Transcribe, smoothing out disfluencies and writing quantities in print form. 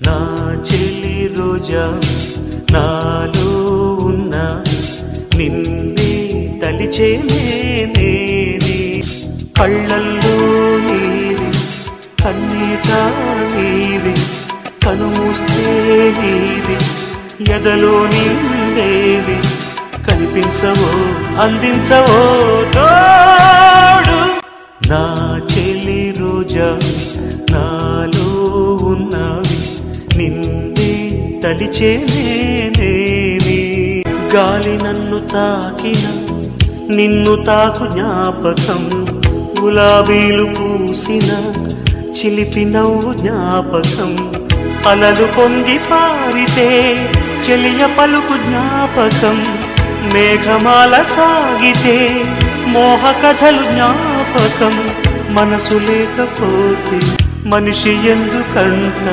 నా చెలి రోజా నాలో ఉన్న నిన్నే తలిచేనే నేనే కళ్ళల్లో నీవి కన్నీట నీవి కనుమూస్తే నీవి ఎదలో నిండేవి కనిపించవో అందించవో తోడు నా చెలి రోజా నాలో ఉన్నవి నిన్నే తలిచేనే నేనే గాలి నన్ను తాకిన నిన్ను తాకు జ్ఞాపకం గులాబీలు పూసిన చిలిపి నవ్వు జ్ఞాపకం అలలు పొంగి పారితే చెలియ పలుకు జ్ఞాపకం మేఘమాల సాగితే మోహ కథలు జ్ఞాపకం మనసు లేకపోతే మనిషి ఎందుకంట